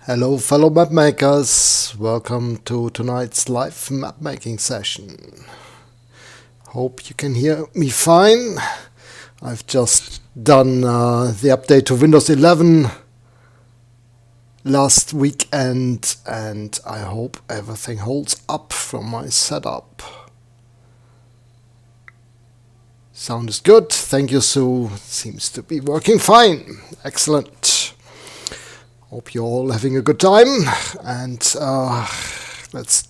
Hello fellow map makers, welcome to tonight's live map making session. Hope you can hear me fine. I've just done the update to Windows 11 last weekend and I hope everything holds up from my setup. Sound is good, thank you Sue, seems to be working fine, excellent. Hope you're all having a good time, and let's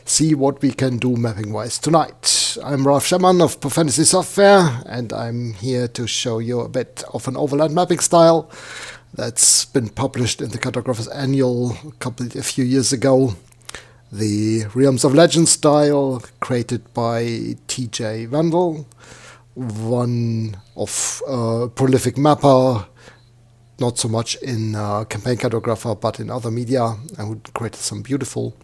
see what we can do mapping-wise tonight. I'm Ralph Schermann of Fantasy Software, and I'm here to show you a bit of an overland mapping style that's been published in the Cartographer's Annual a few years ago. The Realms of Legend style, created by TJ Vandel, one of prolific mapper, not so much in campaign cartographer, but in other media, and who created some beautiful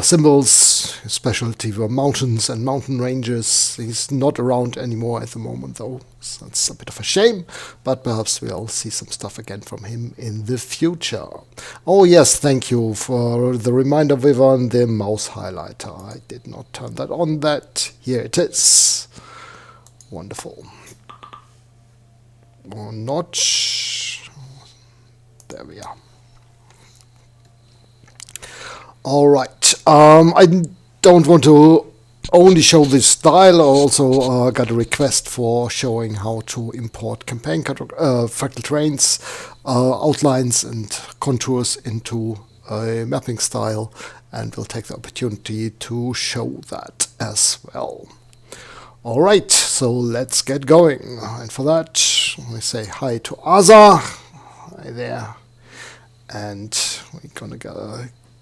symbols. His specialty were mountains and mountain ranges. He's not around anymore at the moment, though, so that's a bit of a shame, but perhaps we'll see some stuff again from him in the future. Oh yes, thank you for the reminder, Vivian, the mouse highlighter. I did not turn that on. Here it is. Wonderful. Or notch. There we are. Alright, I don't want to only show this style. I also got a request for showing how to import campaign fractal terrains, outlines and contours into a mapping style, and we'll take the opportunity to show that as well. Alright, so let's get going. And for that, we say hi to Asa. Hi there. And we're gonna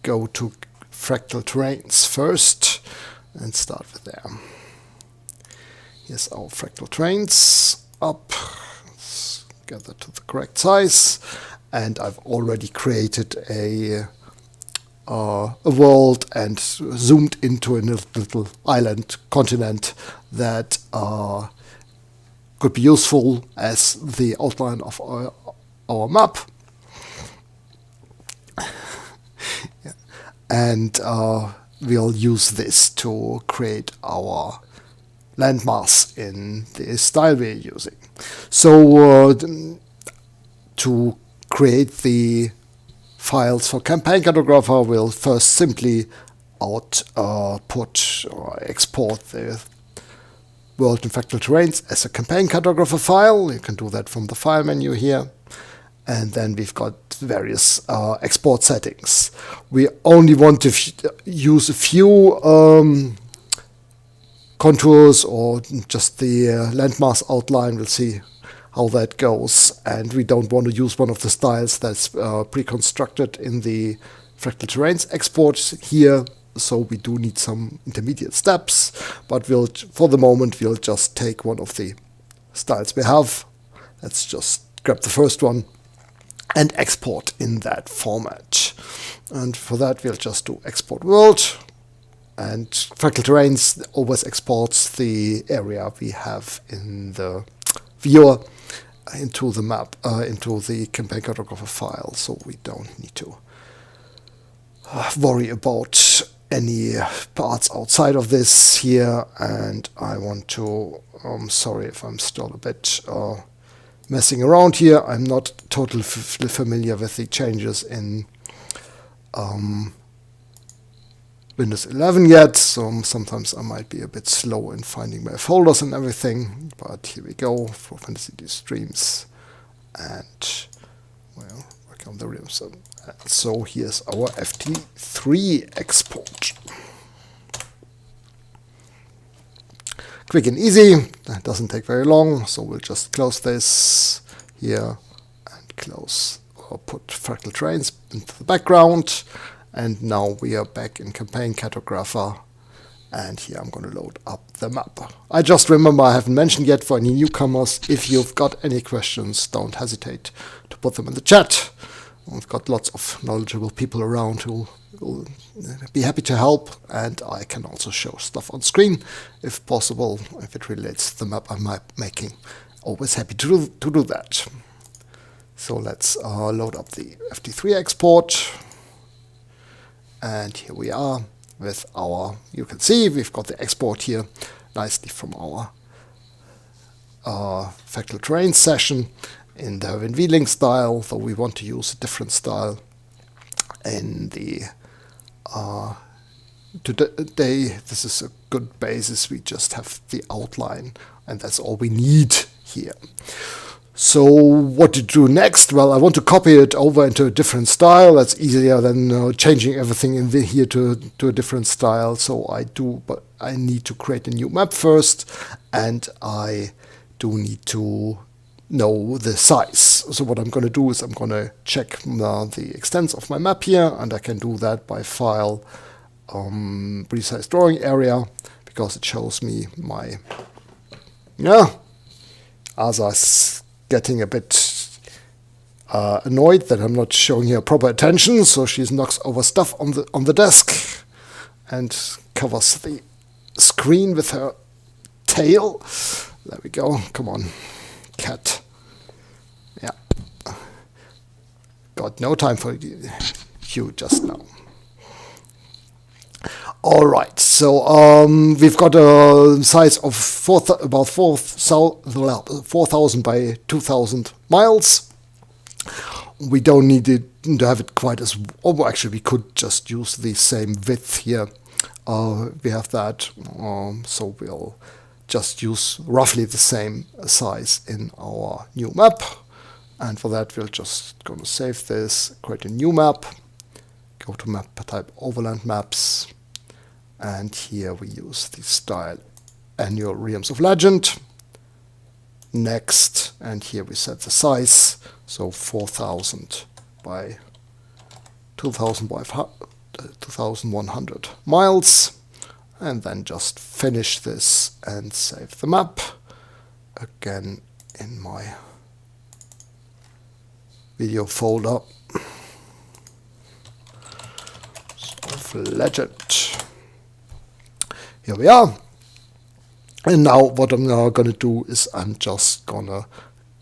go to fractal terrains first and start with them. Here's our fractal terrains up. Let's get that to the correct size. And I've already created a world and zoomed into a little island continent that could be useful as the outline of our map. Yeah. And we'll use this to create our landmass in the style we're using. So to create the files for campaign cartographer, we'll first simply output or export the world and fractal terrains as a campaign cartographer file. You can do that from the file menu here. And then we've got various export settings. We only want to use a few contours or just the landmass outline. We'll see how that goes, and we don't want to use one of the styles that's pre-constructed in the fractal terrains export here, so we do need some intermediate steps, but for the moment we'll just take one of the styles we have. Let's just grab the first one and export in that format, and for that we'll just do export world, and fractal terrains always exports the area we have in the viewer into the map, into the campaign cartographer file, so we don't need to worry about any parts outside of this here. And I want to, sorry if I'm still a bit messing around here. I'm not totally familiar with the changes in Windows 11 yet, so sometimes I might be a bit slow in finding my folders and everything, but here we go for Fantasy Streams, and well, work on the realms. So here's our FT3 export. Quick and easy, that doesn't take very long, so we'll just close this here and close or put fractal terrains into the background. And now we are back in campaign cartographer, and here I'm going to load up the map. I just remember I haven't mentioned yet for any newcomers, if you've got any questions, don't hesitate to put them in the chat. We've got lots of knowledgeable people around who will be happy to help, and I can also show stuff on screen if possible, if it relates to the map I'm making. Always happy to do that. So let's load up the FT3 export. And here we are with our, you can see we've got the export here nicely from our fractal terrain session in the V-Link style, though we want to use a different style in the today. This is a good basis. We just have the outline, and that's all we need here. So what to do next? Well, I want to copy it over into a different style. That's easier than changing everything in here to a different style. So but I need to create a new map first, and I do need to know the size. So what I'm going to do is I'm going to check the extents of my map here, and I can do that by file, resize drawing area, because it shows me my, Asa's getting a bit annoyed that I'm not showing her proper attention, so she knocks over stuff on the desk and covers the screen with her tail. There we go. Come on, cat. Yeah. Got no time for you just now. All right, so we've got a size of about 4,000 by 2,000 miles. We don't need it to have it quite as... Oh, actually, we could just use the same width here. We have that, so we'll just use roughly the same size in our new map. And for that, we're just going to save this, create a new map, go to map type overland maps. And here we use the style annual Realms of Legend. Next, and here we set the size, so 4,000 by 2,100 miles. And then just finish this and save the map again in my video folder of Legend. Here we are. And now what I'm now going to do is I'm just going to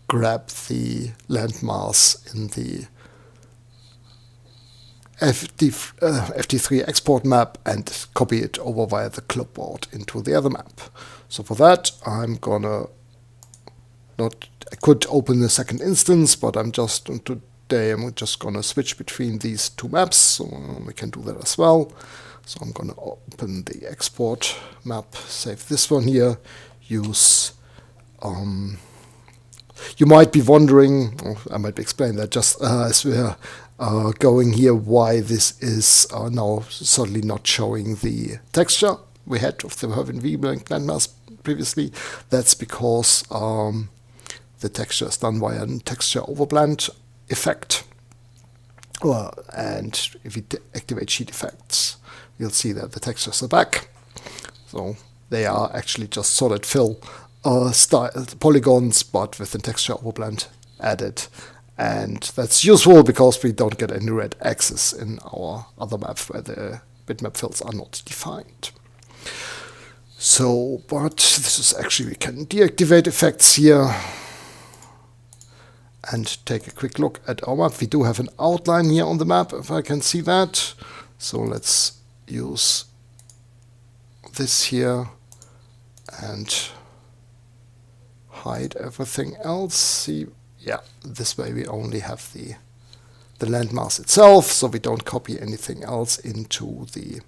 grab the landmass in the FT3 export map and copy it over via the clipboard into the other map. So for that, I'm going to I could open the second instance, but today I'm just going to switch between these two maps, so we can do that as well. So I'm going to open the export map, save this one here, use, you might be wondering, I might explain that just as we're going here, why this is now suddenly not showing the texture we had of the V-Link landmass previously. That's because the texture is done via a texture overblend effect. And if you activate sheet effects, you'll see that the textures are back. So they are actually just solid fill style polygons, but with the texture overblend added. And that's useful because we don't get any red axes in our other maps where the bitmap fills are not defined. So, but this is actually, we can deactivate effects here and take a quick look at our map. We do have an outline here on the map, if I can see that. So let's use this here and hide everything else. See, yeah, this way we only have the landmass itself, so we don't copy anything else into the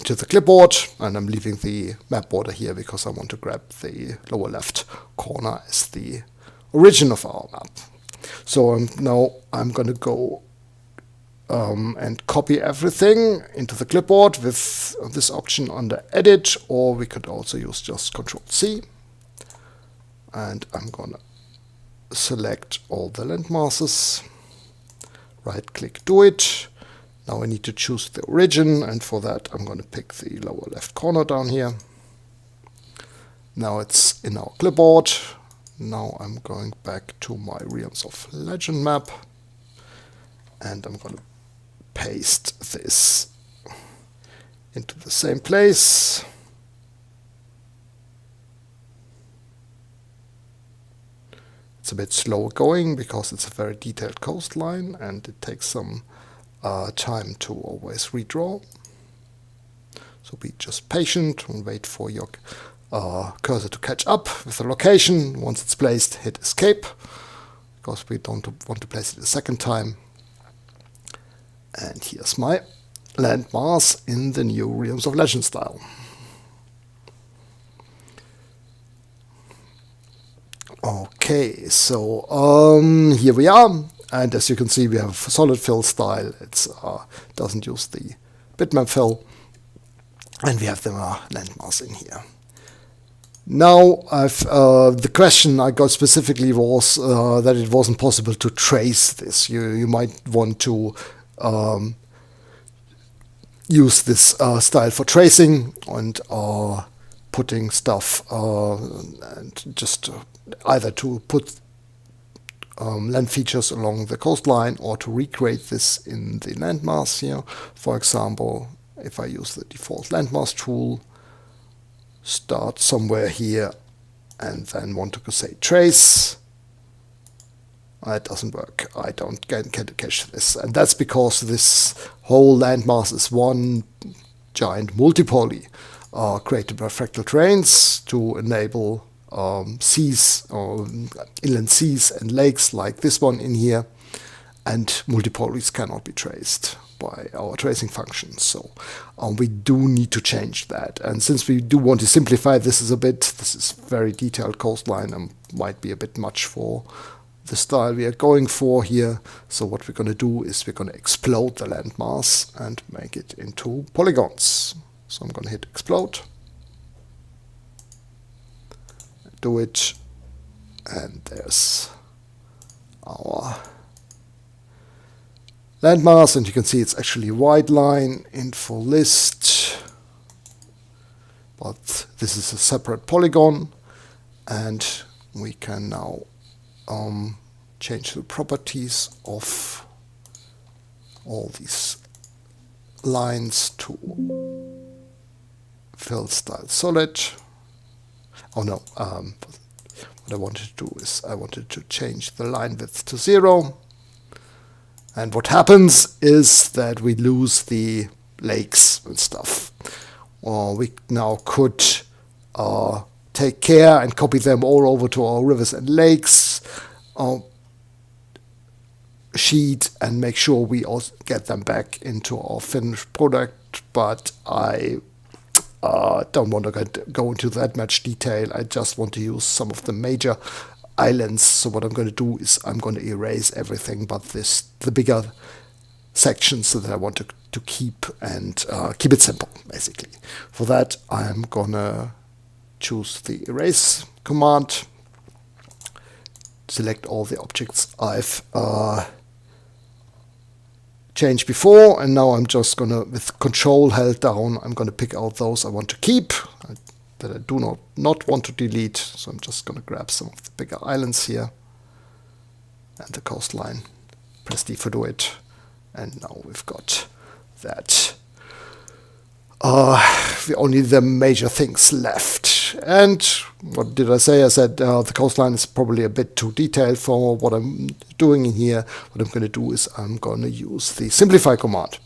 to the clipboard, and I'm leaving the map border here because I want to grab the lower left corner as the origin of our map. So now I'm going to go and copy everything into the clipboard with this option under Edit, or we could also use just Ctrl-C. And I'm going to select all the landmasses, right-click, do it. Now I need to choose the origin, and for that I'm going to pick the lower left corner down here. Now it's in our clipboard. Now I'm going back to my Realms of Legend map, and I'm going to paste this into the same place. It's a bit slower going because it's a very detailed coastline and it takes some time to always redraw. So be just patient and wait for your cursor to catch up with the location. Once it's placed, hit escape, because we don't want to place it a second time. And here's my landmass in the new Realms of Legend style. Okay, so here we are, and as you can see, we have solid fill style. It doesn't use the bitmap fill, and we have the landmass in here. Now, the question I got specifically was that it wasn't possible to trace this. You might want to use this style for tracing and putting stuff, and just either to put land features along the coastline or to recreate this in the landmass here. For example, if I use the default landmass tool, start somewhere here, and then want to say trace, it doesn't work. I don't get to catch this, and that's because this whole landmass is one giant multipoly created by fractal terrains to enable seas or inland seas and lakes like this one in here, and multipolys cannot be traced by our tracing functions. So we do need to change that, and since we do want to simplify this a bit, this is very detailed coastline and might be a bit much for the style we are going for here. So what we're going to do is we're going to explode the landmass and make it into polygons. So I'm going to hit explode, do it, and there's our landmass, and you can see it's actually a wide line in full list, but this is a separate polygon, and we can now change the properties of all these lines to fill style solid. Oh no, what I wanted to do is I wanted to change the line width to 0. And what happens is that we lose the lakes and stuff. We now could take care and copy them all over to our rivers and lakes sheet and make sure we also get them back into our finished product. But I don't want to go into that much detail. I just want to use some of the major islands. So what I'm going to do is I'm going to erase everything but the bigger sections that I want to keep, and keep it simple, basically. For that, I'm going to choose the erase command, select all the objects I've changed before, and now I'm just going to, with Control held down, I'm going to pick out those I want to keep, that I do not want to delete. So I'm just going to grab some of the bigger islands here and the coastline, press D for do it, and now we've got that. We only the major things left. And what did I say? I said the coastline is probably a bit too detailed for what I'm doing in here. What I'm going to do is I'm going to use the simplify command.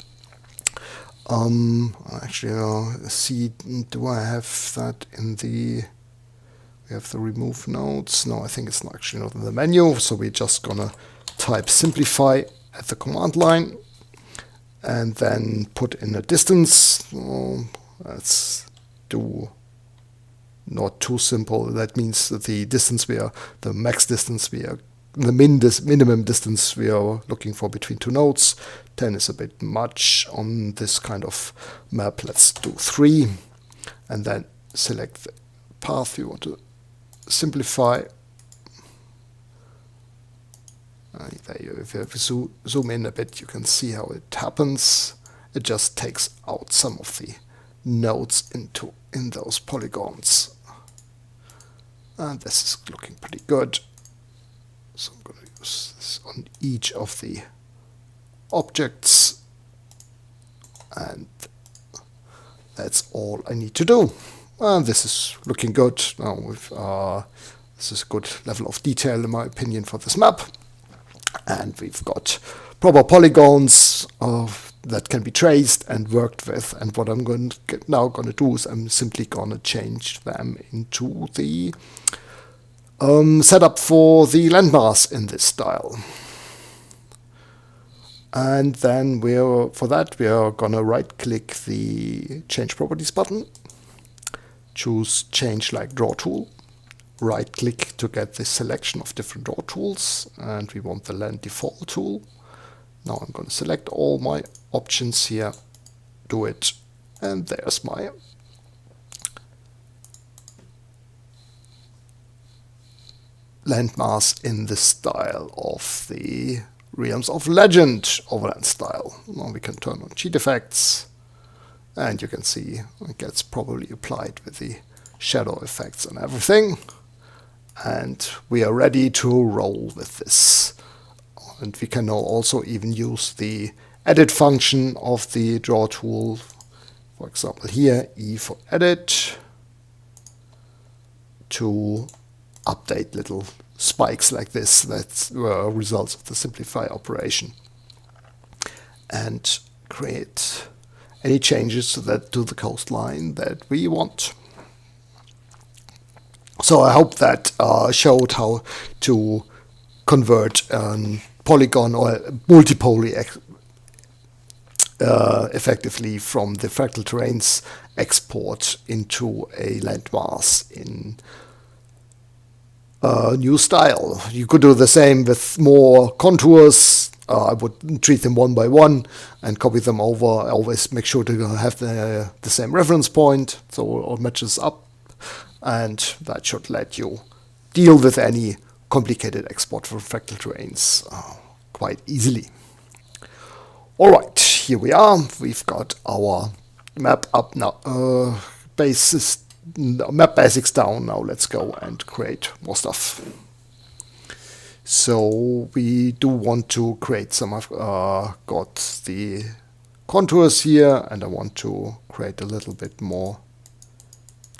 Actually, see, do I have that in the... We have the remove nodes. No, I think it's not actually not in the menu. So we're just going to type simplify at the command line and then put in a distance. Let's do not too simple. That means that the distance the max distance the minimum distance we are looking for between two nodes. 10 is a bit much on this kind of map. Let's do 3, and then select the path we want to simplify. If you zoom in a bit, you can see how it happens. It just takes out some of the nodes in those polygons, and this is looking pretty good. So I'm going to use this on each of the objects, and that's all I need to do. And this is looking good. Now with This is a good level of detail in my opinion for this map. And we've got proper polygons that can be traced and worked with. And what I'm now going to do is I'm simply going to change them into the setup for the landmass in this style. And then for that we are going to right click the change properties button, choose change like draw tool, right click to get this selection of different draw tools, and we want the land default tool. Now I'm going to select all my options here, do it, and there's my landmass in the style of the Realms of Legend overland style. Now we can turn on cheat effects, and you can see it gets properly applied with the shadow effects and everything. And we are ready to roll with this. And we can now also even use the edit function of the draw tool. For example here, E for edit, to update little spikes like this that were results of the simplify operation, and create any changes to the coastline that we want. So I hope that showed how to convert a polygon or multipoly effectively from the fractal terrains export into a landmass in new style. You could do the same with more contours. I would treat them one by one and copy them over. I always make sure to have the same reference point so it all matches up, and that should let you deal with any complicated export from fractal terrains quite easily. Alright, here we are. We've got our map up now. Map basics down. Now let's go and create more stuff. So we do want to create some. I've got the contours here, and I want to create a little bit more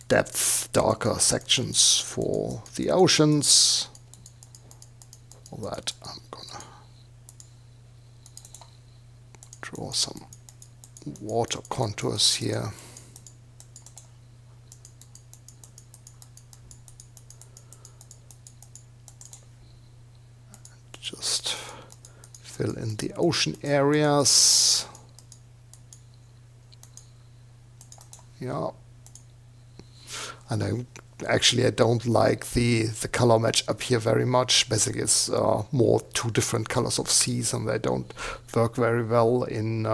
depth, darker sections for the oceans. For that, I'm gonna draw some water contours here. Just fill in the ocean areas. Yeah. And I don't like the color match up here very much. Basically it's more two different colors of seas, and they don't work very well in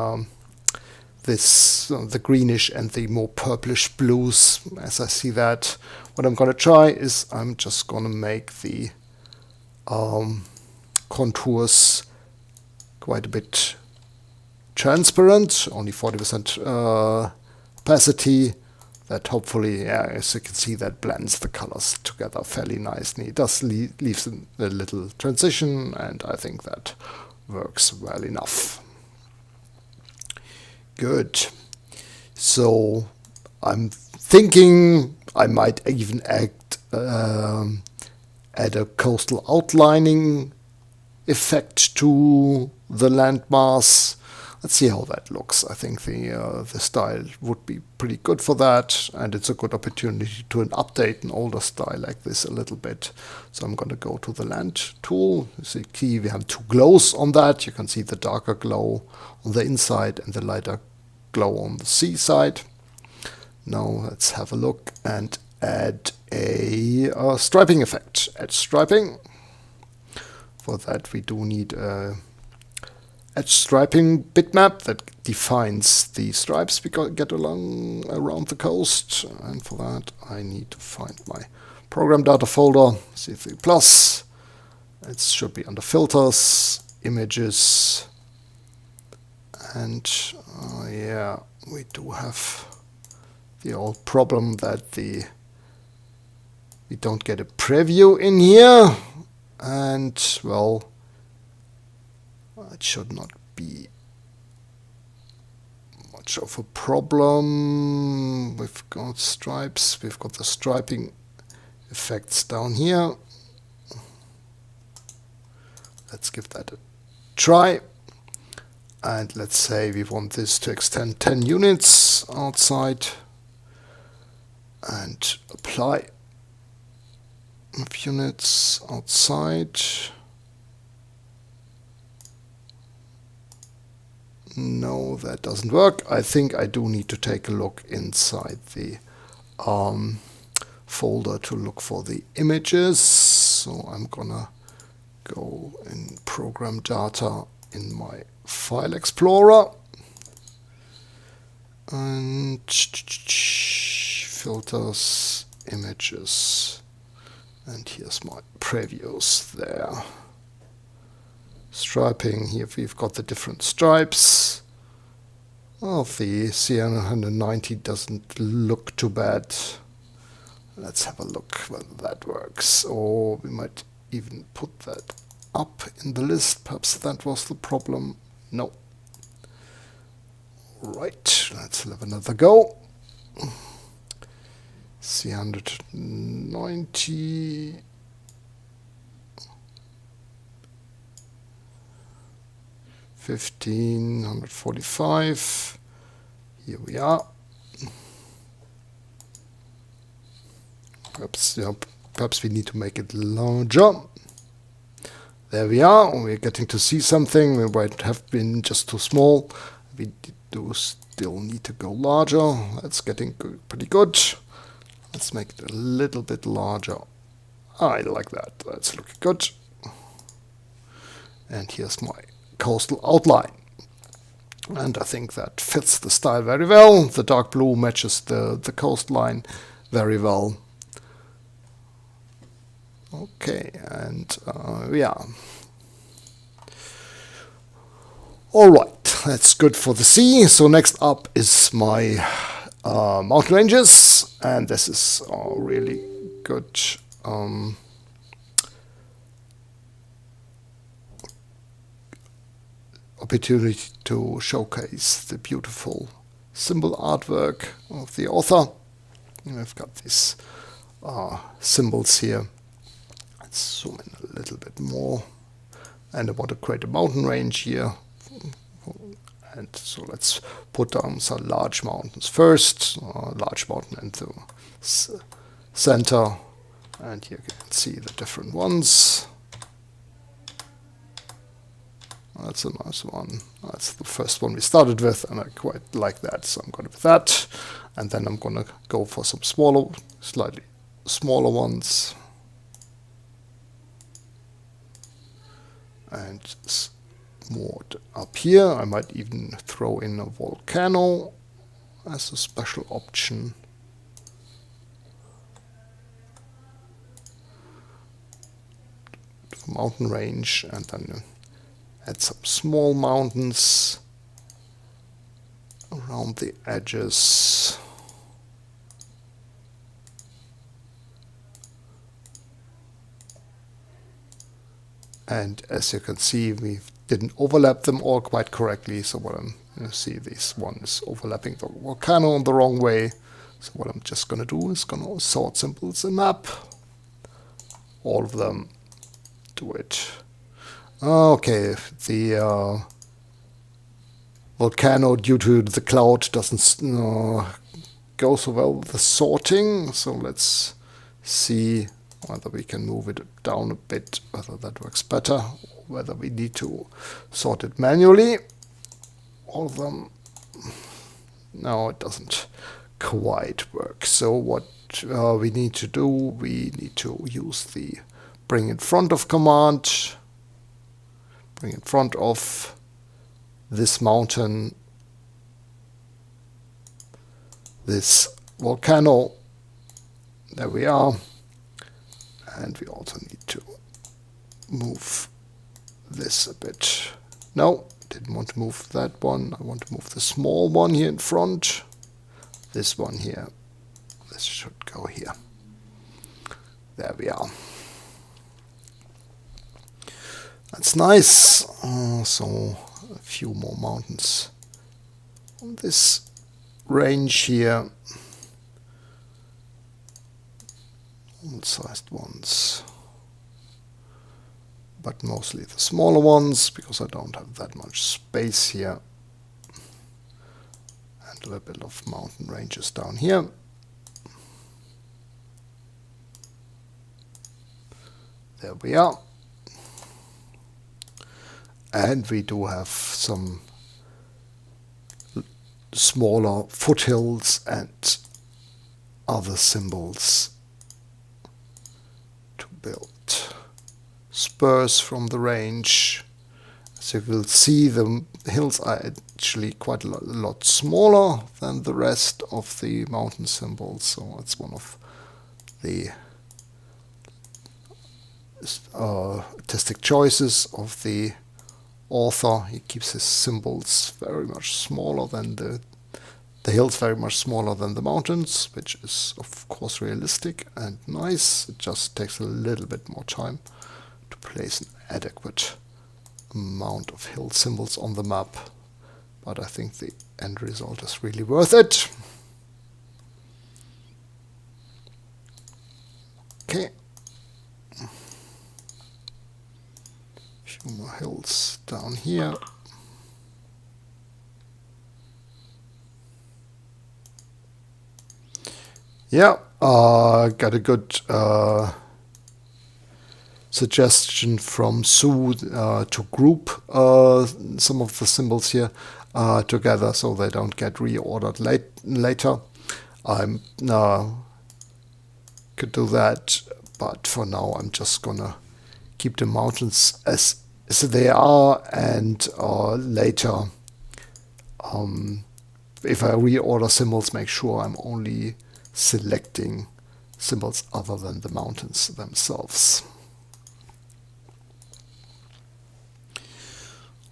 the greenish and the more purplish blues as I see that. What I'm going to try is I'm just going to make the contours quite a bit transparent, only 40% opacity. That hopefully, as you can see, that blends the colors together fairly nicely. It does leaves a little transition, and I think that works well enough. Good. So I'm thinking I might even add a coastal outlining effect to the landmass. Let's see how that looks. I think the style would be pretty good for that, and it's a good opportunity to update an older style like this a little bit. So I'm going to go to the land tool. You see, key, we have two glows on that. You can see the darker glow on the inside and the lighter glow on the sea side. Now let's have a look and add a striping effect. Add striping. For that we do need a edge striping bitmap that defines the stripes we get around the coast, and for that I need to find my program data folder, C3+. It should be under filters, images, and yeah, we do have the old problem that we don't get a preview in here, and well, it should not be much of a problem. We've got stripes, we've got the striping effects down here. Let's give that a try. And let's say we want this to extend 10 units outside. And apply units outside. No, that doesn't work. I think I do need to take a look inside the folder to look for the images. So I'm gonna go in program data in my file explorer and filters, images, and here's my previews there. Striping, here we've got the different stripes. Well, the CN190 doesn't look too bad. Let's have a look whether that works, or we might even put that up in the list. Perhaps that was the problem. No. Right, let's have another go. C190. $1,545. Here we are. Perhaps we need to make it larger. There we are. We're getting to see something. We might have been just too small. We do still need to go larger. That's getting pretty good. Let's make it a little bit larger. I like that. That's looking good. And here's my coastal outline, and I think that fits the style very well. The dark blue matches the coastline very well. Okay, and yeah. Alright, that's good for the sea. So next up is my mountain ranges, and this is really good. Opportunity to showcase the beautiful symbol artwork of the author. I've got these symbols here. Let's zoom in a little bit more. And I want to create a mountain range here. And so let's put down some large mountains first. Large mountain in the center. And here you can see the different ones. That's a nice one. That's the first one we started with, and I quite like that, so I'm going with that. And then I'm going to go for some slightly smaller ones. And more up here. I might even throw in a volcano as a special option. Mountain range, and then add some small mountains around the edges. And as you can see, we didn't overlap them all quite correctly. So what you see, this one is overlapping the volcano in the wrong way. So what I'm just going to do is going to sort symbols and map all of them. Do it. Okay, the volcano, due to the cloud, doesn't go so well with the sorting. So let's see whether we can move it down a bit, whether that works better, or whether we need to sort it manually. All of them. No, it doesn't quite work. So what we need to do, we need to use the bring in front of command. Bring in front of this mountain, this volcano. There we are. And we also need to move this a bit. No, didn't want to move that one. I want to move the small one here in front. This one here. This should go here. There we are. That's nice. So a few more mountains on this range here. Normal-sized ones, but mostly the smaller ones because I don't have that much space here. And a little bit of mountain ranges down here. There we are. And we do have some smaller foothills and other symbols to build. Spurs from the range. As you will see, the hills are actually quite a lot smaller than the rest of the mountain symbols, so it's one of the artistic choices of the author. He keeps his symbols very much smaller than the hills, very much smaller than the mountains, which is of course realistic and nice. It just takes a little bit more time to place an adequate amount of hill symbols on the map, but I think the end result is really worth it. Okay. Few more hills down here. Yeah, got a good suggestion from Sue to group some of the symbols here together so they don't get reordered later. I could do that, but for now I'm just gonna keep the mountains as they are, and later if I reorder symbols, make sure I'm only selecting symbols other than the mountains themselves.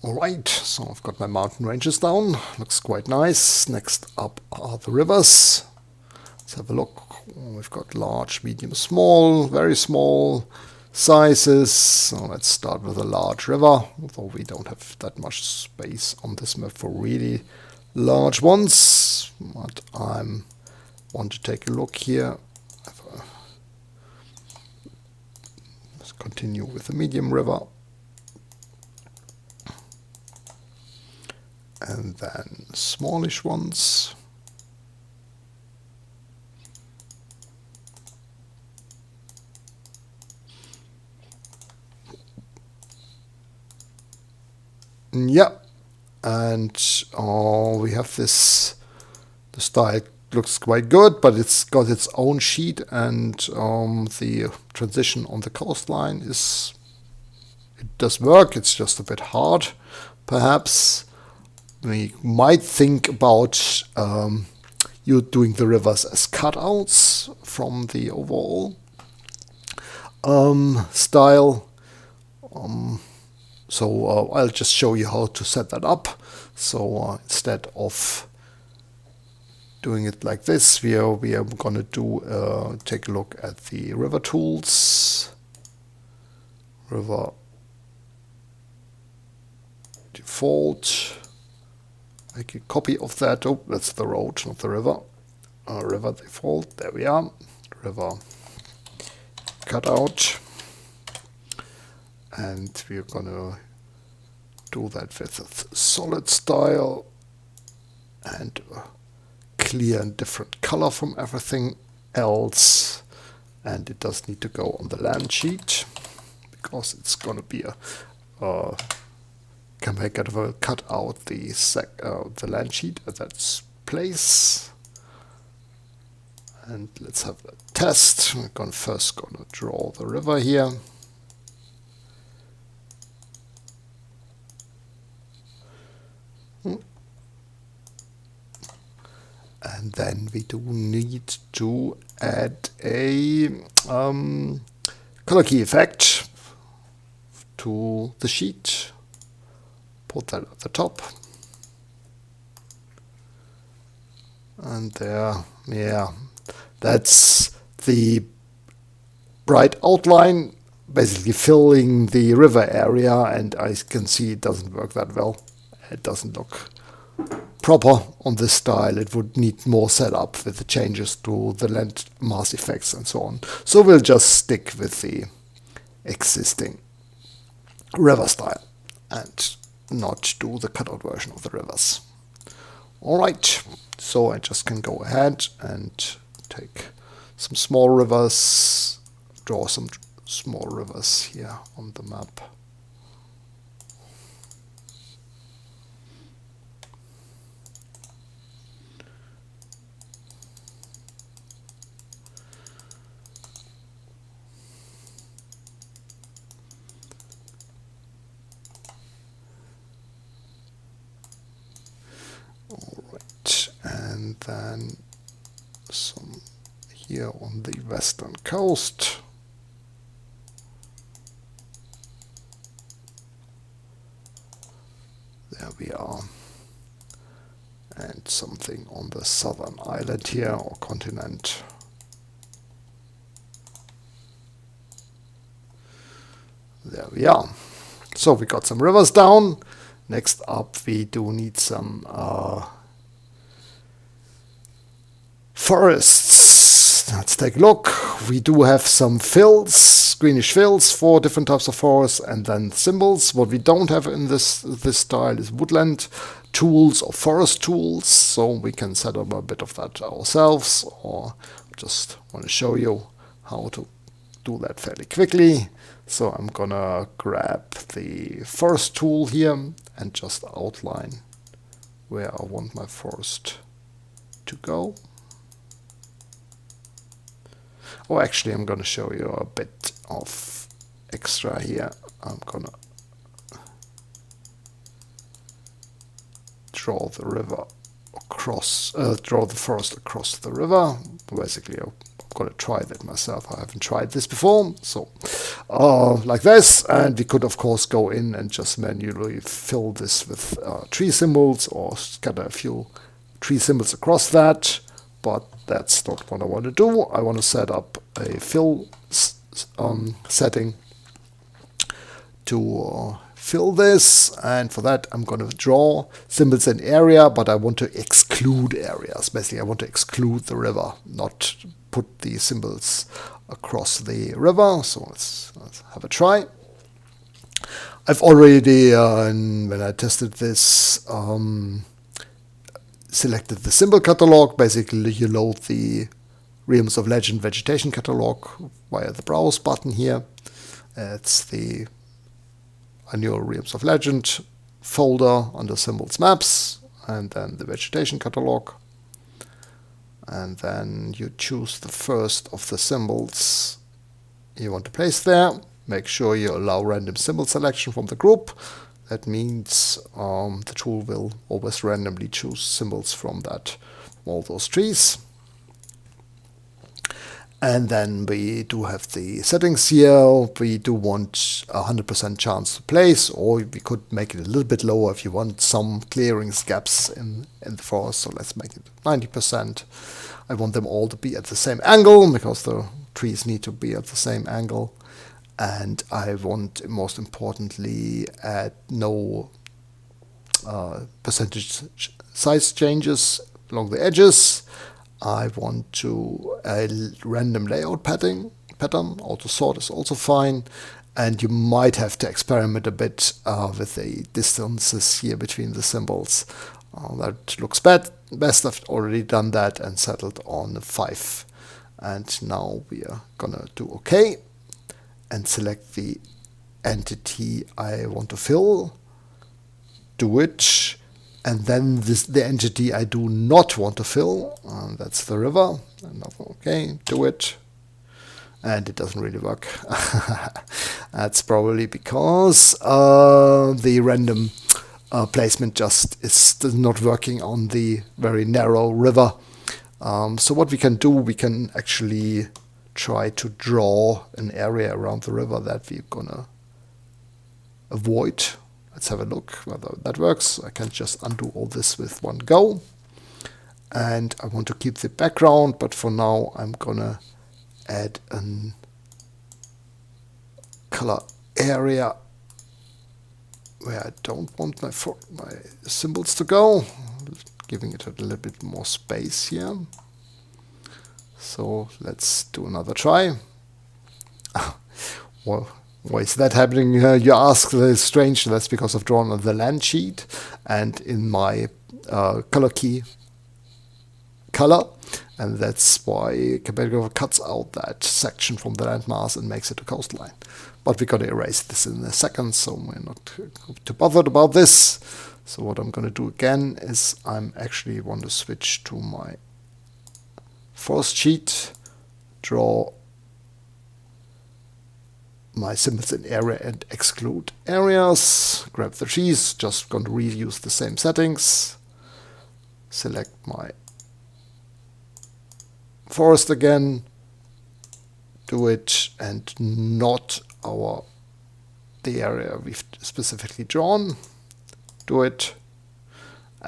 Alright, so I've got my mountain ranges down. Looks quite nice. Next up are the rivers. Let's have a look. We've got large, medium, small, very small sizes. So let's start with a large river, although we don't have that much space on this map for really large ones. But I want to take a look here. Let's continue with the medium river. And then smallish ones. Yeah, and we have this. The style looks quite good, but it's got its own sheet, and the transition on the coastline it does work. It's just a bit hard, perhaps. We might think about you doing the rivers as cutouts from the overall style. So I'll just show you how to set that up. So instead of doing it like this, we are going to take a look at the river tools, river default. Make a copy of that. Oh, that's the road, not the river. River default. There we are. River cutout. And we're gonna do that with a solid style and clear and different color from everything else. And it does need to go on the land sheet because it's gonna be a campaign guide will cut out the land sheet at that place. And let's have a test. We're first gonna draw the river here. And then we do need to add a color key effect to the sheet. Put that at the top. And there, yeah, that's the bright outline, basically filling the river area, and I can see it doesn't work that well. It doesn't look proper on this style, it would need more setup with the changes to the land mass effects and so on. So we'll just stick with the existing river style and not do the cutout version of the rivers. Alright, so I just can go ahead and take some small rivers, draw some small rivers here on the map. Alright, and then some here on the western coast. There we are. And something on the southern island here, or continent. There we are. So we got some rivers down. Next up we do need some forests. Let's take a look. We do have some fills, greenish fills for different types of forests, and then symbols. What we don't have in this style is woodland tools or forest tools, so we can set up a bit of that ourselves, or just want to show you how to do that fairly quickly. So I'm gonna grab the forest tool here and just outline where I want my forest to go. Oh, actually I'm gonna show you a bit of extra here. I'm gonna draw the river across, draw the forest across the river. Basically, I'm gonna try that myself. I haven't tried this before, so like this. And we could, of course, go in and just manually fill this with tree symbols, or scatter a few tree symbols across that. But that's not what I want to do. I want to set up a fill setting to fill this, and for that I'm going to draw symbols in area, but I want to exclude areas. Basically I want to exclude the river, not put the symbols across the river. So let's have a try. I've already, when I tested this, selected the symbol catalog. Basically you load the Realms of Legend vegetation catalog via the browse button here. It's the annual Realms of Legend folder under symbols maps, and then the vegetation catalog, and then you choose the first of the symbols you want to place there. Make sure you allow random symbol selection from the group. That means the tool will always randomly choose symbols from all those trees. And then we do have the settings here. We do want 100% chance to place, or we could make it a little bit lower if you want some clearings gaps in the forest. So let's make it 90%. I want them all to be at the same angle, because the trees need to be at the same angle. And I want, most importantly, add no percentage size changes along the edges. I want to a random layout pattern. Auto sort is also fine, and you might have to experiment a bit with the distances here between the symbols. That looks best. I've already done that and settled on 5. And now we are gonna do OK and select the entity I want to fill. Do it. And then the entity I do not want to fill, that's the river. Okay, do it. And it doesn't really work. That's probably because the random placement just is not working on the very narrow river. So what we can do, we can actually try to draw an area around the river that we're gonna avoid. Let's have a look whether that works. I can just undo all this with one go. And I want to keep the background, but for now I'm gonna add a color area where I don't want my symbols to go. giving it a little bit more space here. So let's do another try. Well, why is that happening? You ask. It's strange. That's because I've drawn on the land sheet and in my color key color, and that's why Campaign cuts out that section from the landmass and makes it a coastline. But we're going to erase this in a second, so we're not too bothered about this. So what I'm going to do again is I'm actually want to switch to my forest sheet, draw my symbols in area and exclude areas, grab the trees, just going to reuse the same settings, select my forest again, do it and not the area we've specifically drawn, do it,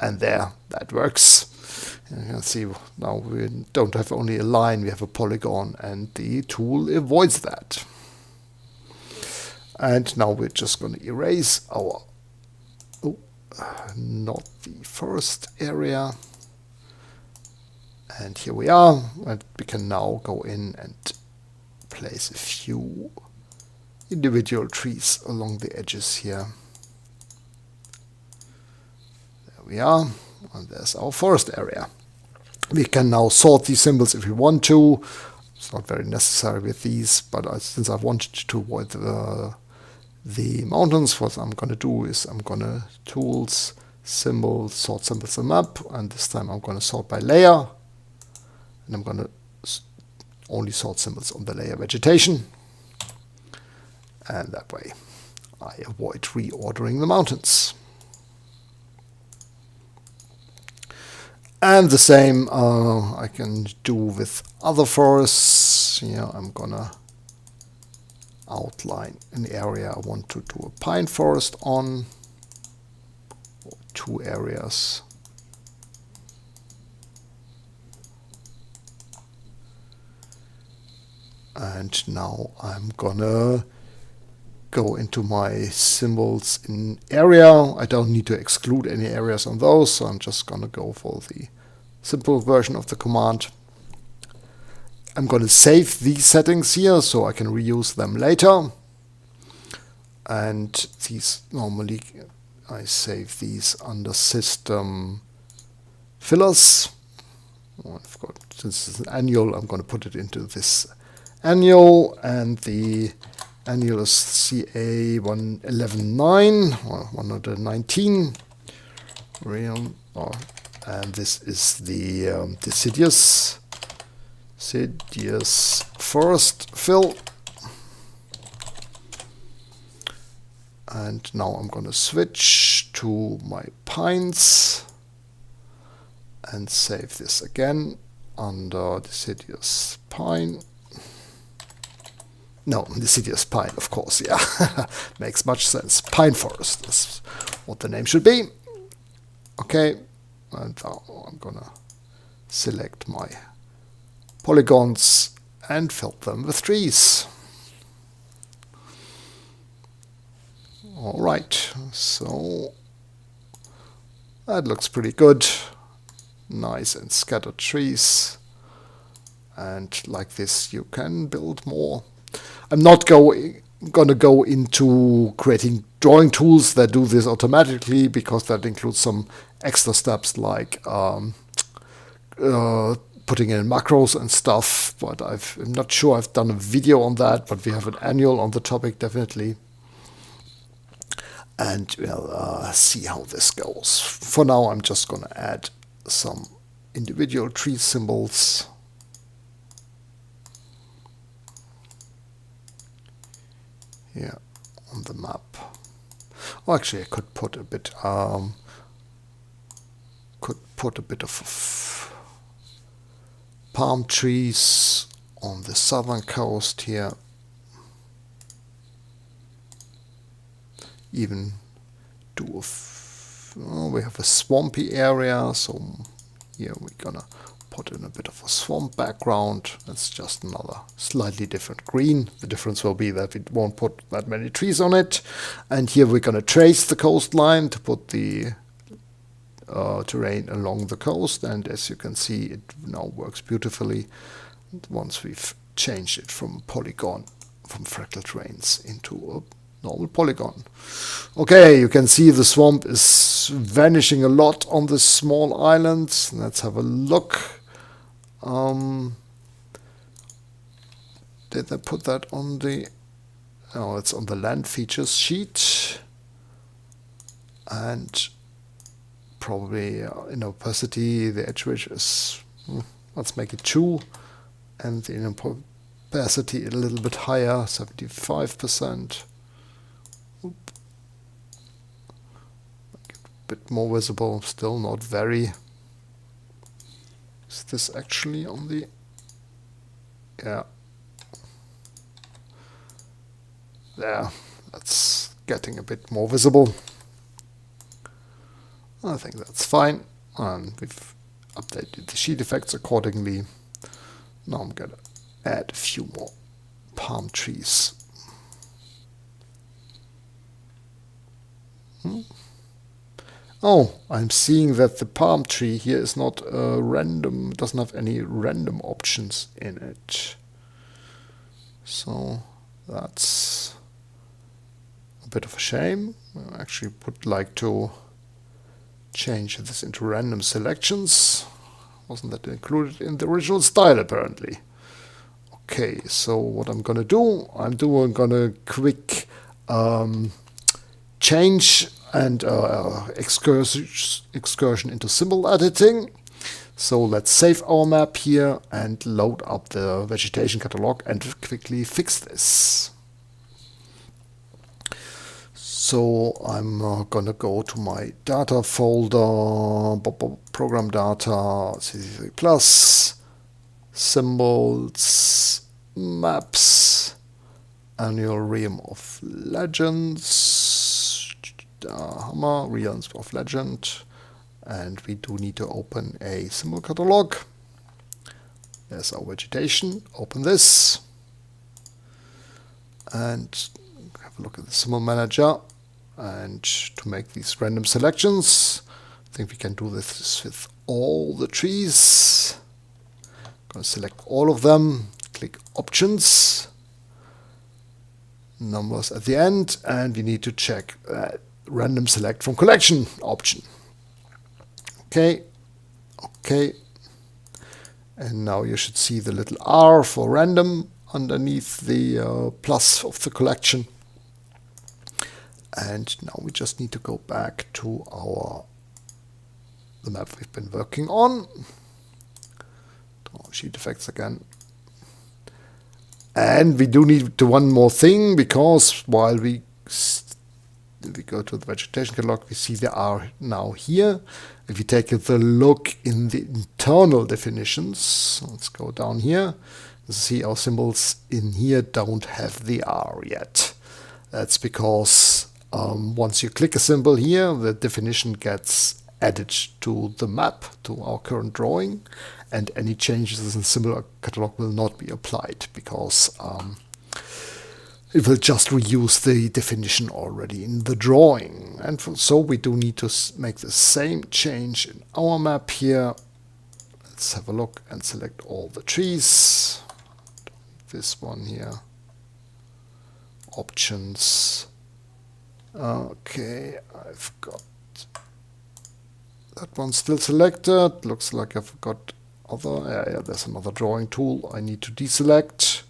and there, that works. And you can see now we don't have only a line, we have a polygon, and the tool avoids that. And now we're just going to erase our, not the forest area. And here we are, and we can now go in and place a few individual trees along the edges here. There we are, and there's our forest area. We can now sort these symbols if we want to. It's not very necessary with these, but since I wanted to avoid the mountains, what I'm going to do is I'm going to Tools, Symbols, Sort Symbols and Map, and this time I'm going to sort by layer, and I'm going to only sort symbols on the layer vegetation, and that way I avoid reordering the mountains. And the same I can do with other forests. Here I'm gonna outline an area I want to do a pine forest on, or 2 areas. And now I'm gonna go into my symbols in area. I don't need to exclude any areas on those, so I'm just gonna go for the simple version of the command. I'm gonna save these settings here so I can reuse them later. And these normally I save these under System Fillers. I've got, since it's an annual, I'm going to put it into this annual, and the annual is CA 1119 or 119 real, and this is the deciduous forest fill. And now I'm going to switch to my pines and save this again under deciduous pine. No, deciduous pine, of course, yeah. Makes much sense. Pine forest is what the name should be. Okay, and now I'm going to select my polygons and fill them with trees. Alright, so that looks pretty good. Nice and scattered trees. And like this you can build more. I'm not going to go into creating drawing tools that do this automatically, because that includes some extra steps like putting in macros and stuff. But I'm not sure I've done a video on that, but we have an annual on the topic definitely. And we'll see how this goes. For now, I'm just going to add some individual tree symbols. Here on the map. Oh, actually, I could put a bit. Of palm trees on the southern coast here. Even do we have a swampy area, so here we're gonna put in a bit of a swamp background. That's just another slightly different green. The difference will be that we won't put that many trees on it. And here we're gonna trace the coastline to put the terrain along the coast, and as you can see, it now works beautifully once we've changed it from polygon, from fractal terrains into a normal polygon. Okay, you can see the swamp is vanishing a lot on this small island. Let's have a look. Did I put that on the... Oh, it's on the land features sheet. And probably in opacity, the edge ridge is... let's make it 2. And the opacity a little bit higher, 75%. Oop. Make it a bit more visible, still not very. Is this actually on the... Yeah. There, that's getting a bit more visible. I think that's fine. And we've updated the sheet effects accordingly. Now I'm gonna add a few more palm trees. Oh, I'm seeing that the palm tree here is not random, doesn't have any random options in it. So that's a bit of a shame. I actually would like to change this into random selections. Wasn't that included in the original style apparently? Okay, so what I'm gonna do, I'm gonna quick change and excursion into symbol editing. So let's save our map here and load up the vegetation catalog and quickly fix this. So I'm gonna go to my data folder, program data, CC3+, symbols, maps, annual realm of legends, hammer, realms of legend, and we do need to open a symbol catalog. There's our vegetation. Open this and have a look at the symbol manager. And to make these random selections, I think we can do this with all the trees. I'm going to select all of them, click Options, numbers at the end, and we need to check Random Select from Collection option. Okay, okay. And now you should see the little R for random underneath the plus of the collection. And now we just need to go back to the map we've been working on. Sheet effects again. And we do need to one more thing, because while we go to the vegetation catalog, we see they are now here. If you take a look in the internal definitions, let's go down here. You see our symbols in here don't have the R yet. That's because once you click a symbol here, the definition gets added to the map, to our current drawing, and any changes in symbol catalog will not be applied, because it will just reuse the definition already in the drawing. And so we do need to make the same change in our map here. Let's have a look and select all the trees. This one here. Options. Okay, I've got that one still selected. Looks like I forgot other. Yeah, there's another drawing tool I need to deselect.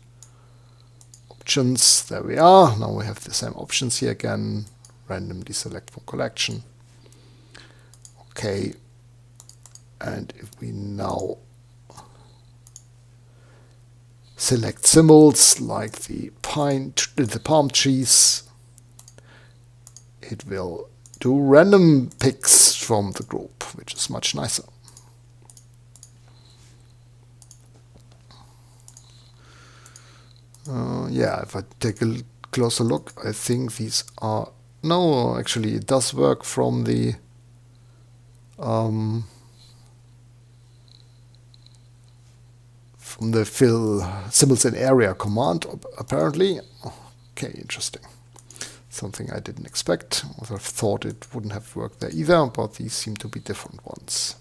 Options, there we are. Now we have the same options here again. Random deselect from collection. Okay, and if we now select symbols like the palm trees, it will do random picks from the group, which is much nicer. Yeah, if I take a closer look, I think these are... No, actually it does work from the fill symbols in area command, apparently. Okay, interesting. Something I didn't expect. I thought it wouldn't have worked there either, but these seem to be different ones.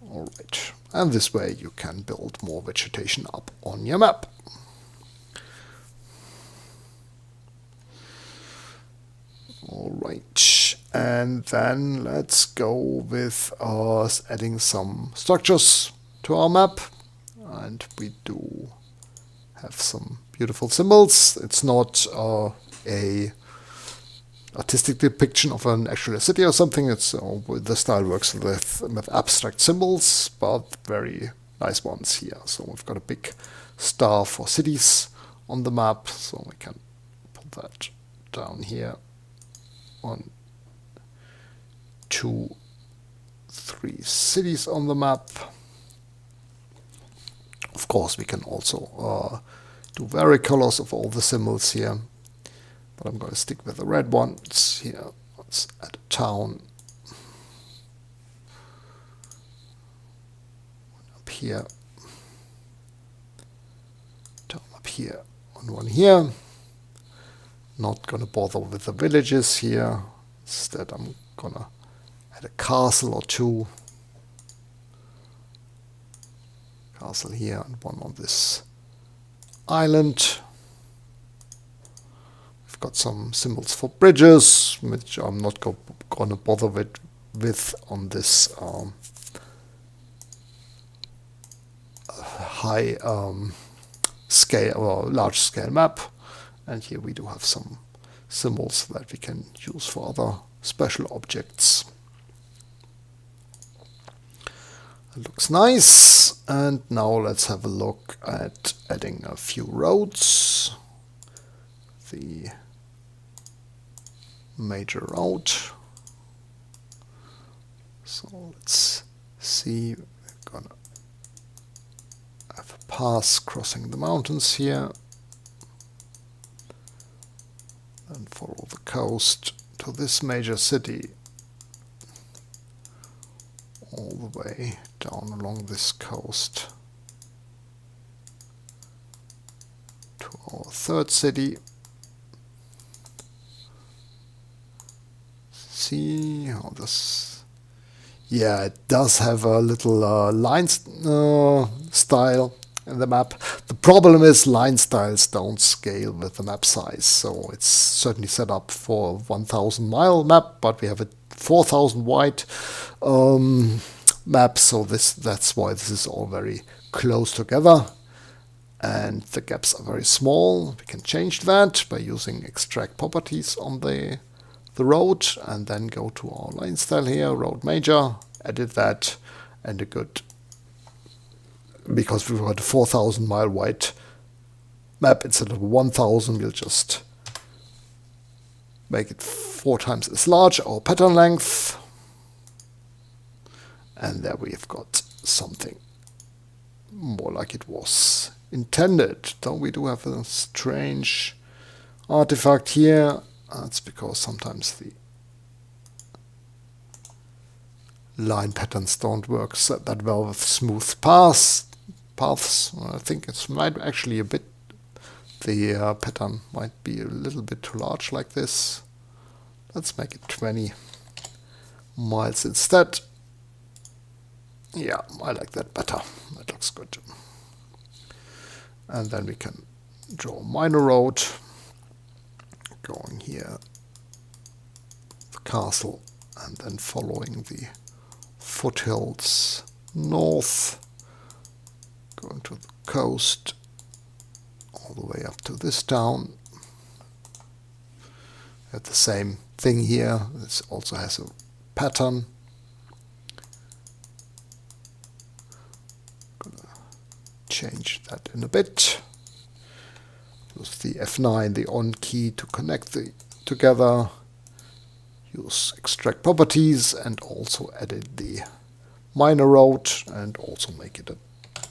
Alright, and this way you can build more vegetation up on your map. Alright, and then let's go with us adding some structures to our map. And we do have some beautiful symbols. It's not a artistic depiction of an actual city or something. It's the style works with abstract symbols, but very nice ones here. So we've got a big star for cities on the map, so we can put that down here. 1, 2, 3 cities on the map. Of course, we can also do varicolors of all the symbols here, but I'm going to stick with the red ones here. Let's add a town. One up here. Town up here. And one here. Not going to bother with the villages here. Instead, I'm going to add a castle or two. Castle here and one on this island. We've got some symbols for bridges, which I'm not going to bother with on this high scale or large scale map. And here we do have some symbols that we can use for other special objects. It looks nice. And now let's have a look at adding a few roads. The major road. So let's see. We're gonna have a pass crossing the mountains here. And follow the coast to this major city. All the way down along this coast to our third city. See how this... Yeah, it does have a little line style in the map. The problem is line styles don't scale with the map size, so it's certainly set up for a 1,000 mile map, but we have a 4,000 wide map, so that's why this is all very close together, and the gaps are very small. We can change that by using extract properties on the road, and then go to our line style here, road major, edit that, and a good, because we've got a 4,000 mile wide map instead of 1,000, we'll just make it 4 times as large, our pattern length. And there we've got something more like it was intended. Though we do have a strange artifact here. That's because sometimes the line patterns don't work that well with smooth paths. I think it might actually a bit, the pattern might be a little bit too large like this. Let's make it 20 miles instead. Yeah, I like that better. That looks good. And then we can draw a minor road going here, the castle, and then following the foothills north, going to the coast, all the way up to this town. We have the same thing here. This also has a pattern. Gonna change that in a bit. Use the F9, the on key, to connect the together. Use extract properties and also edit the minor road and also make it a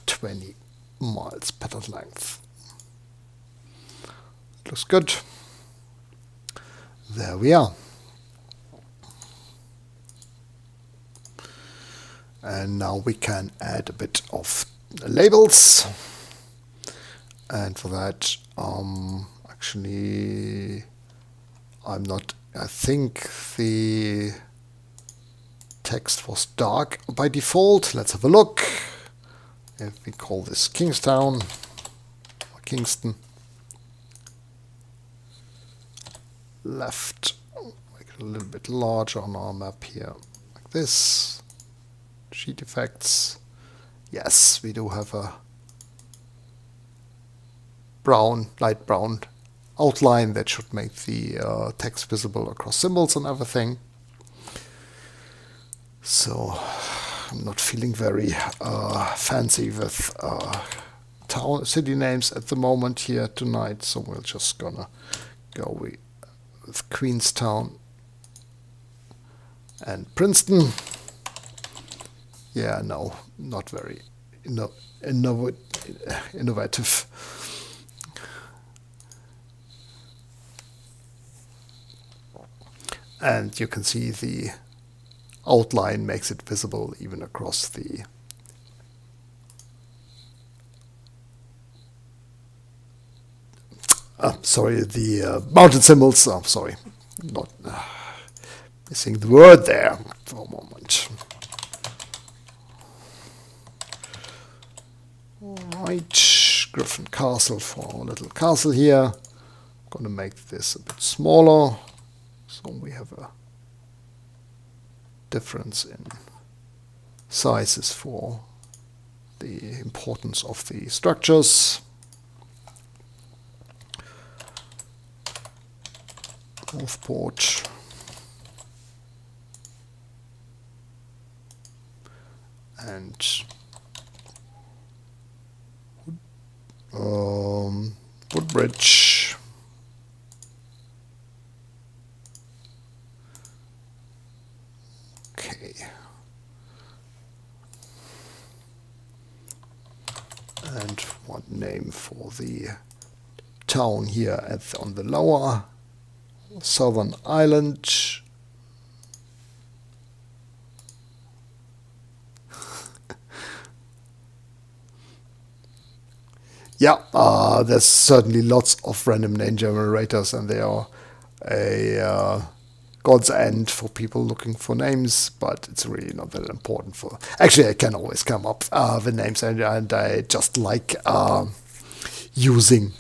20 miles pattern length. Looks good. There we are. And now we can add a bit of labels. And for that, I Actually, I'm not. I think the text was dark by default. Let's have a look. If we call this Kingstown or Kingston, left, make it a little bit larger on our map here, like this. Sheet effects. Yes, we do have a brown, light brown outline that should make the text visible across symbols and everything. So I'm not feeling very fancy with city names at the moment here tonight, so we're just gonna go with Queenstown and Princeton. Yeah, no, not very innovative. And you can see the outline makes it visible even across the mountain symbols. Oh, sorry, not missing the word there for a moment. Alright, Griffin Castle for our little castle here. I'm going to make this a bit smaller, so we have a difference in sizes for the importance of the structures. Northport. And Woodbridge. Okay. And one name for the town here on the lower southern island. Yeah, there's certainly lots of random name generators, and they are a god's end for people looking for names, but it's really not that important for... Actually, I can always come up with names, and I just like using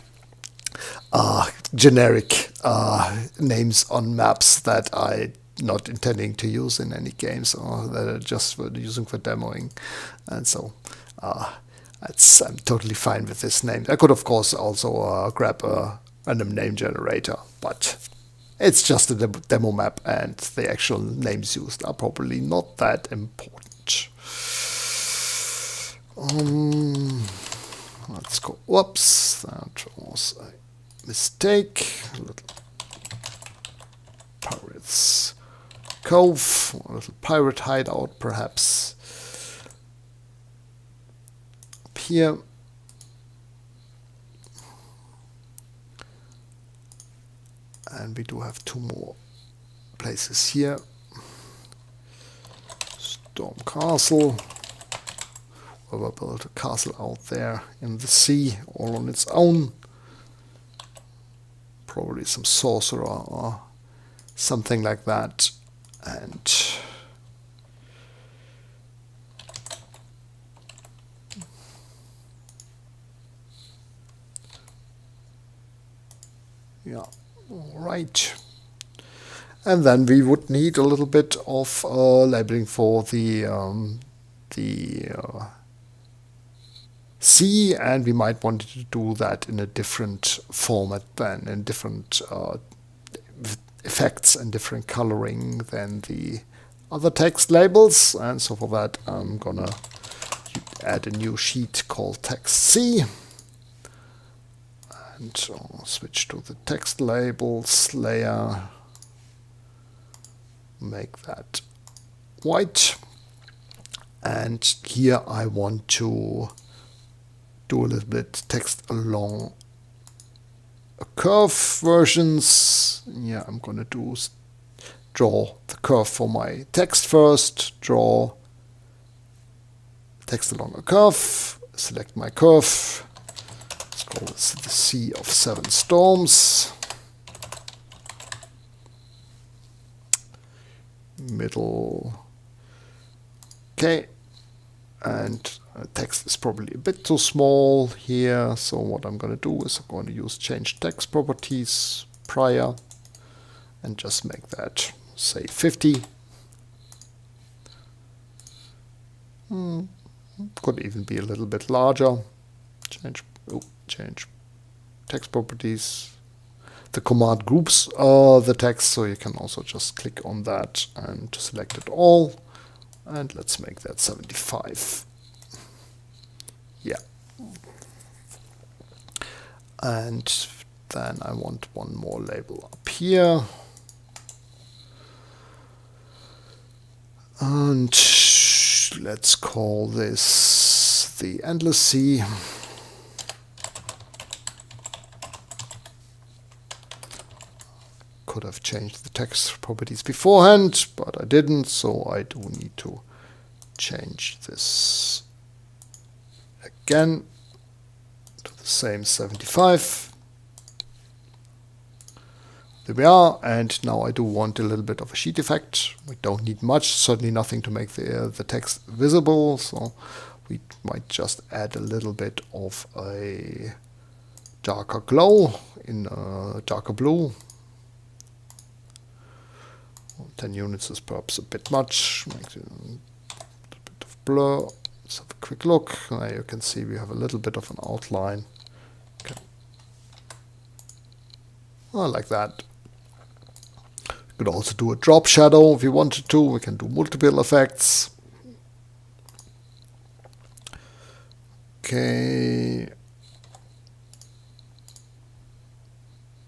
generic names on maps that I'm not intending to use in any games, or that are just for using for demoing, and so... I'm totally fine with this name. I could, of course, also grab a random name generator, but it's just a demo map, and the actual names used are probably not that important. Let's go. Whoops, that was a mistake. A little Pirates Cove, a little pirate hideout, perhaps. Here, and we do have two more places here. Storm Castle. We'll build a castle out there in the sea, all on its own. Probably some sorcerer or something like that. And yeah, all right. And then we would need a little bit of labeling for the sea, and we might want to do that in a different format than in different effects and different coloring than the other text labels. And so for that, I'm gonna add a new sheet called text C. And I'll switch to the text labels layer, make that white, and here I want to do a little bit text along a curve versions. Yeah, I'm gonna draw the curve for my text first, draw text along a curve, select my curve. call this the Sea of Seven Storms. Middle. Okay. And text is probably a bit too small here. So what I'm going to do is I'm going to use change text properties prior and just make that, say, 50. Could even be a little bit larger. Change text properties. The command groups the text, so you can also just click on that and select it all. And let's make that 75. Yeah. And then I want one more label up here. And let's call this the Endless Sea. Could have changed the text properties beforehand, but I didn't, so I do need to change this again to the same 75. There we are, and now I do want a little bit of a sheet effect. We don't need much, certainly nothing to make the text visible, so we might just add a little bit of a darker glow in darker blue. 10 units is perhaps a bit much. Makes it a bit of blur. Let's have a quick look. There you can see we have a little bit of an outline. Okay. I like that. We could also do a drop shadow if you wanted to. We can do multiple effects. Okay.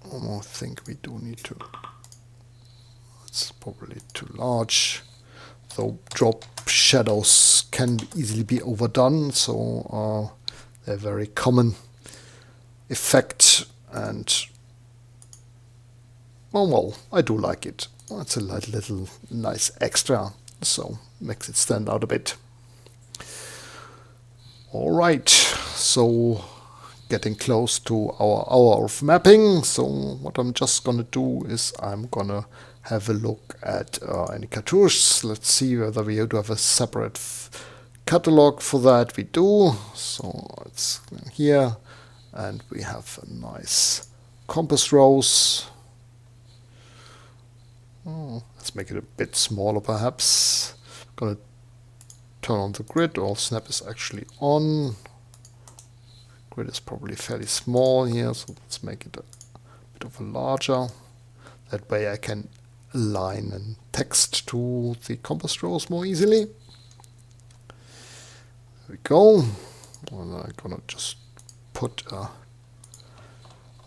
I think we do need to. It's probably too large, though drop shadows can easily be overdone, so they're a very common effect, and well, I do like it. It's a little nice extra, so makes it stand out a bit. Alright, so getting close to our hour of mapping, so what I'm just gonna do is I'm gonna have a look at any cartouches. Let's see whether we do have a separate catalog for that. We do. So it's here, and we have a nice compass rose. Let's make it a bit smaller, perhaps. I'm gonna turn on the grid. All snap is actually on. Grid is probably fairly small here, so let's make it a bit of a larger. That way I can align and text to the compass rose more easily. There we go. And I'm gonna just put a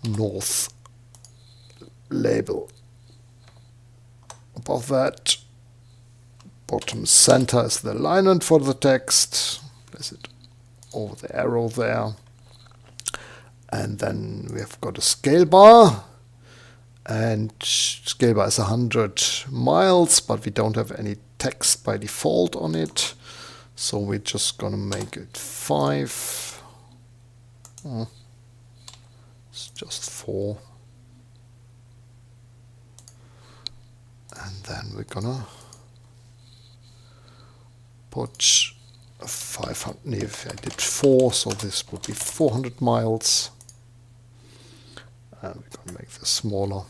north label above that. Bottom center is the alignment for the text. Place it over the arrow there. And then we have got a scale bar. And scale bar is 100 miles, but we don't have any text by default on it. So we're just gonna make it 5. It's just 4. And then we're gonna put a 500. If I did 4, so this would be 400 miles. And we're gonna make this smaller.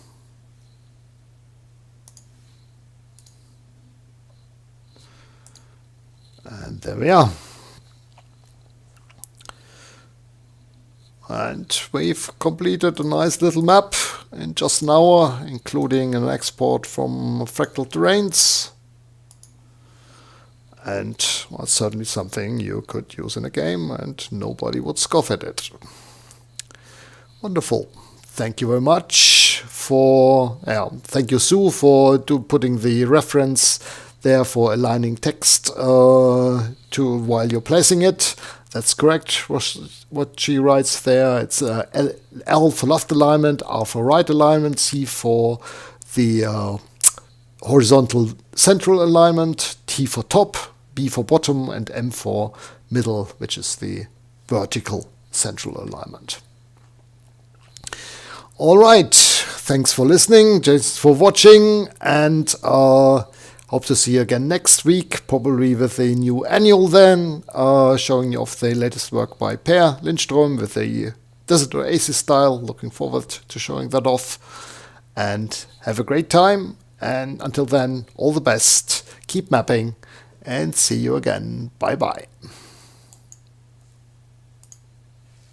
And there we are. And we've completed a nice little map in just an hour, including an export from Fractal Terrains. And well, it's certainly something you could use in a game and nobody would scoff at it. Wonderful. Thank you very much for, thank you, Sue, for putting the reference there for aligning text to while you're placing it. That's correct. What she writes there, it's L for left alignment, R for right alignment, C for the horizontal central alignment, T for top, B for bottom, and M for middle, which is the vertical central alignment. All right. Thanks for listening. Thanks for watching. And hope to see you again next week, probably with a new annual then, showing you off the latest work by Per Lindström with the Desert Oasis style. Looking forward to showing that off. And have a great time. And until then, all the best. Keep mapping. And see you again. Bye-bye.